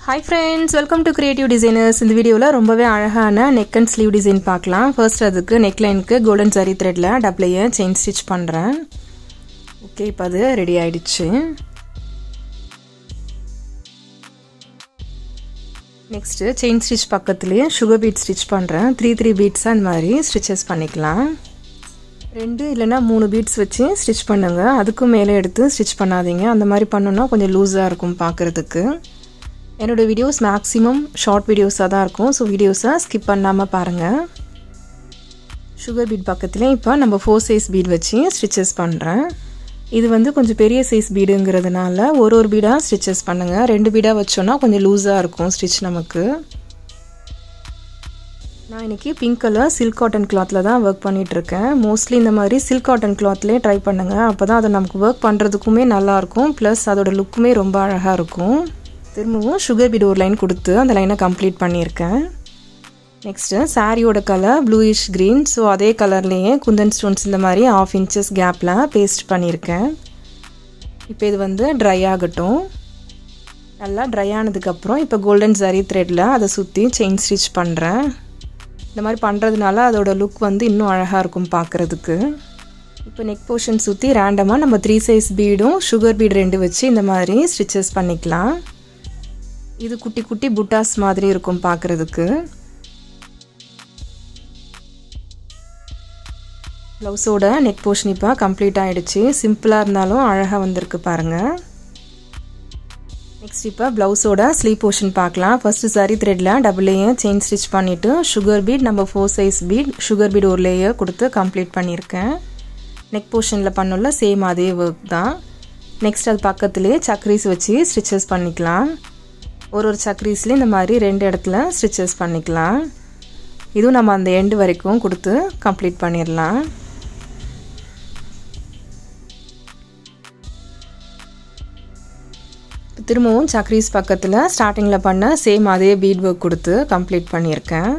Hi friends, welcome to Creative Designers. In this video, ரொம்பவே அழகான neck and sleeve design பார்க்கலாம். First அதுக்கு neckline க்கு golden zari thread ல double chain stitch பண்றேன். ஓகே, இப்போ அது ரெடி ஆயிடுச்சு. Next chain stitch பக்கத்துலயே sugar bead stitch பண்றேன். 3 beads அந்த மாதிரி stitches பண்ணிக்கலாம். 2 இல்லனா 3 beads வச்சு stitch பண்ணுங்க. அதுக்கு மேலே எடுத்து stitch பண்ணாதீங்க. அந்த மாதிரி பண்ணனும்னா கொஞ்சம் லூஸா இருக்கும் பார்க்கிறதுக்கு. என்னோட வீடியோஸ் மேக்ஸिमम ஷார்ட் வீடியோஸா தான் இருக்கும். சோ வீடியோஸை ஸ்கிப் பண்ணாம பாருங்க. சுகர் பீட் பக்கத்துல இப்போ நம்ம 4 சைஸ் பீட் வச்சு ஸ்டிச்சஸ் பண்றேன். இது வந்து கொஞ்சம் பெரிய சைஸ் பீடுங்கிறதுனால ஒரு பீடா ஸ்டிச்சஸ் பண்ணுங்க. 2 பீடா வச்சோம்னா கொஞ்சம் லூஸா இருக்கும் ஸ்டிட்ச் நமக்கு. நான் இன்னைக்கு பிங்க் கலர் சில்க் காட்டன் கிளாத்ல தான் வர்க் பண்ணிட்டு இருக்கேன். மோஸ்ட்லி இந்த மாதிரி சில்க் காட்டன் கிளாத்லயே ட்ரை பண்ணுங்க. அப்பதான் அது நமக்கு வர்க் பண்றதுக்குமே நல்லா இருக்கும். ப்ளஸ் அதோட லுக்குமே ரொம்ப அழகா இருக்கும். திரும்பவும் சுகர் பீட் ஒரு லைன் கொடுத்து அந்த லைனை கம்ப்ளீட் பண்ணியிருக்கேன். நெக்ஸ்ட்டு சாரியோட கலர் ப்ளூயிஷ் க்ரீன். ஸோ அதே கலர்லேயே குந்தன் ஸ்டோன்ஸ் இந்த மாதிரி 1/2 inches கேப்பில் பேஸ்ட் பண்ணியிருக்கேன். இப்போ இது வந்து ட்ரை ஆகட்டும். நல்லா ட்ரை ஆனதுக்கப்புறம் இப்போ கோல்டன் ஜரி த்ரெட்டில் அதை சுற்றி செயின் ஸ்டிச் பண்ணுறேன். இந்த மாதிரி பண்ணுறதுனால அதோட லுக் வந்து இன்னும் அழகாக இருக்கும் பார்க்குறதுக்கு. இப்போ நெக் போர்ஷன் சுற்றி ரேண்டமாக நம்ம 3 சைஸ் பீடும் சுகர் பீட் 2 வச்சு இந்த மாதிரி ஸ்டிச்சஸ் பண்ணிக்கலாம். இது குட்டி குட்டி புட்டாஸ் மாதிரி இருக்கும் பார்க்கிறதுக்கு. ப்ளவுஸோட நெக் போர்ஷன் இப்போ கம்ப்ளீட் ஆயிடுச்சு. சிம்பிளாக இருந்தாலும் அழகாக வந்திருக்கு பாருங்க. நெக்ஸ்ட் இப்போ ப்ளவுஸோட ஸ்லீவ் போர்ஷன் பார்க்கலாம். ஃபர்ஸ்ட் சரி த்ரெட்ல டபுள் லேயர் செயின் ஸ்டிச் பண்ணிட்டு சுகர் பீட் நம்ம 4 சைஸ் பீட் சுகர் பீட் ஒரு லேயர் கொடுத்து கம்ப்ளீட் பண்ணியிருக்கேன். நெக் போர்ஷனில் பண்ணல சேம் அதே ஒர்க் தான். நெக்ஸ்ட் அது பக்கத்துலேயே சக்ரீஸ் வச்சு ஸ்டிச்சஸ் பண்ணிக்கலாம். ஒரு சக்ரீஸ்லேயும் இந்த மாதிரி 2 இடத்துல ஸ்டிச்சஸ் பண்ணிக்கலாம். இதுவும் நம்ம அந்த எண்டு வரைக்கும் கொடுத்து கம்ப்ளீட் பண்ணிடலாம். திரும்பவும் சக்ரீஸ் பக்கத்தில் ஸ்டார்டிங்கில் பண்ண சேம் அதே பீட் ஒர்க் கொடுத்து கம்ப்ளீட் பண்ணியிருக்கேன்.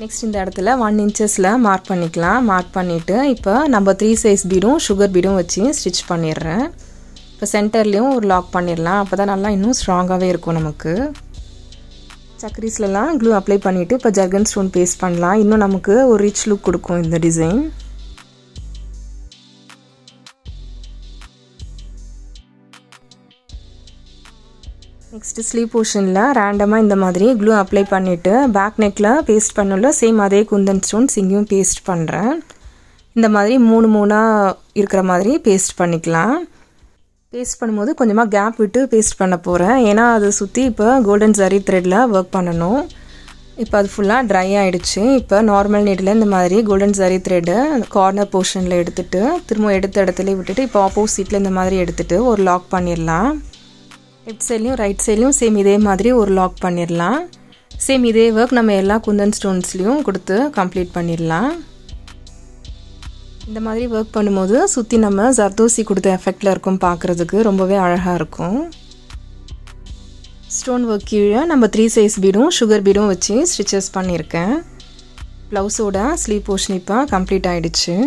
நெக்ஸ்ட் இந்த இடத்துல 1 inchesல மார்க் பண்ணிக்கலாம். மார்க் பண்ணிவிட்டு இப்போ நம்ம 3 சைஸ் பீடும் சுகர் பீடும் வச்சு ஸ்டிச் பண்ணிடுறேன். இப்போ சென்டர்லேயும் ஒரு லாக் பண்ணிடலாம். அப்போ தான் நல்லா இன்னும் ஸ்ட்ராங்காகவே இருக்கும் நமக்கு. சக்ரீஸ்லாம் க்ளூ அப்ளை பண்ணிவிட்டு இப்போ ஜர்கன் ஸ்டோன் பேஸ்ட் பண்ணலாம். இன்னும் நமக்கு ஒரு ரிச் லுக் கொடுக்கும் இந்த டிசைன். நெக்ஸ்ட்டு ஸ்லீவ் போர்ஷனில் ரேண்டமாக இந்த மாதிரி க்ளூ அப்ளை பண்ணிவிட்டு பேக் நெக்கில் பேஸ்ட் பண்ணல சேம் அதே குந்தன் ஸ்டோன்ஸ் இங்கேயும் பேஸ்ட் பண்ணுறேன். இந்த மாதிரி 3 இருக்கிற மாதிரி பேஸ்ட் பண்ணிக்கலாம். பேஸ்ட் பண்ணும்போது கொஞ்சமாக கேப் விட்டு பேஸ்ட் பண்ண போகிறேன். ஏன்னா அதை சுற்றி இப்போ கோல்டன் ஜரி த்ரெட்டில் ஒர்க் பண்ணணும். இப்போ அது ஃபுல்லாக ட்ரை ஆகிடுச்சு. இப்போ நார்மல் நீடில் இந்த மாதிரி கோல்டன் ஜரி த்ரெட்டு கார்னர் போர்ஷனில் எடுத்துகிட்டு திரும்ப எடுத்த இடத்துல விட்டுட்டு இப்போ ஆப்போசிட்டில் இந்த மாதிரி எடுத்துகிட்டு ஒரு லாக் பண்ணிடலாம். லெஃப்ட் சைட்லேயும் ரைட் சைட்லேயும் சேம் இதே மாதிரி ஒரு லாக் பண்ணிடலாம். சேம் இதே ஒர்க் நம்ம எல்லா குந்தன் ஸ்டோன்ஸ்லேயும் கொடுத்து கம்ப்ளீட் பண்ணிடலாம். இந்த மாதிரி ஒர்க் பண்ணும்போது சுற்றி நம்ம ஜர்தோசி கொடுத்த எஃபெக்டில் இருக்கும் பார்க்குறதுக்கு ரொம்பவே அழகாக இருக்கும். ஸ்டோன் ஒர்க் கீழே நம்ம 3 சைஸ் பீடும் சுகர் பீடும் வச்சு ஸ்டிச்சஸ் பண்ணியிருக்கேன். ப்ளவுஸோட ஸ்லீவ் போர்ஷன் இப்போ கம்ப்ளீட் ஆகிடுச்சு.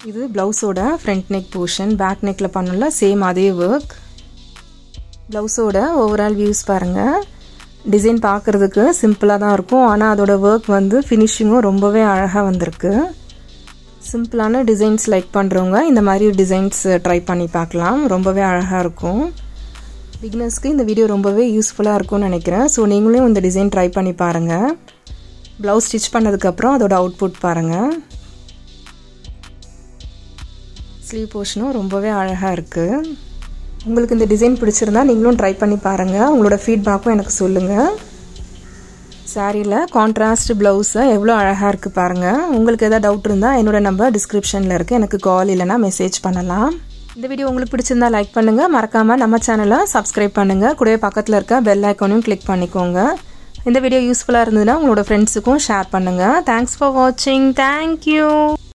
இது ப்ளவுஸோட ஃப்ரண்ட் நெக் போர்ஷன். பேக் நெக்கில் பண்ணல சேம் அதே ஒர்க். ப்ளவுஸோட ஓவரால் வியூஸ் பாருங்கள். டிசைன் பார்க்குறதுக்கு சிம்பிளாக தான் இருக்கும். ஆனால் அதோட ஒர்க் வந்து ஃபினிஷிங்கும் ரொம்பவே அழகாக வந்திருக்கு. சிம்பிளான டிசைன்ஸ் லைக் பண்ணுறவங்க இந்த மாதிரி டிசைன்ஸ் ட்ரை பண்ணி பார்க்கலாம். ரொம்பவே அழகாக இருக்கும். பிகினர்ஸ்க்கு இந்த வீடியோ ரொம்பவே யூஸ்ஃபுல்லாக இருக்கும்னு நினைக்கிறேன். ஸோ நீங்களும் இந்த டிசைன் ட்ரை பண்ணி பாருங்கள். ப்ளவுஸ் ஸ்டிச் பண்ணதுக்கப்புறம் அதோட அவுட்புட் பாருங்கள். ஸ்லீவ் போர்ஷனும் ரொம்பவே அழகாக இருக்குது. உங்களுக்கு இந்த டிசைன் பிடிச்சிருந்தா நீங்களும் ட்ரை பண்ணி பாருங்கள். உங்களோட ஃபீட்பேக்கும் எனக்கு சொல்லுங்கள். சாரியில் கான்ட்ராஸ்ட் ப்ளவுஸை எவ்வளோ அழகாக இருக்குது பாருங்கள். உங்களுக்கு எதாவது டவுட் இருந்தால் என்னோட நம்பர் டிஸ்கிரிப்ஷனில் இருக்குது. எனக்கு கால் இல்லைனா மெசேஜ் பண்ணலாம். இந்த வீடியோ உங்களுக்கு பிடிச்சிருந்தா லைக் பண்ணுங்கள். மறக்காமல் நம்ம சேனலை சப்ஸ்கிரைப் பண்ணுங்கள். கூடவே பக்கத்தில் இருக்க பெல் ஐக்கானையும் கிளிக் பண்ணிக்கோங்க. இந்த வீடியோ யூஸ்ஃபுல்லாக இருந்ததுன்னா உங்களோட ஃப்ரெண்ட்ஸுக்கும் ஷேர் பண்ணுங்கள். தேங்க்ஸ் ஃபார் வாட்சிங். தேங்க்யூ.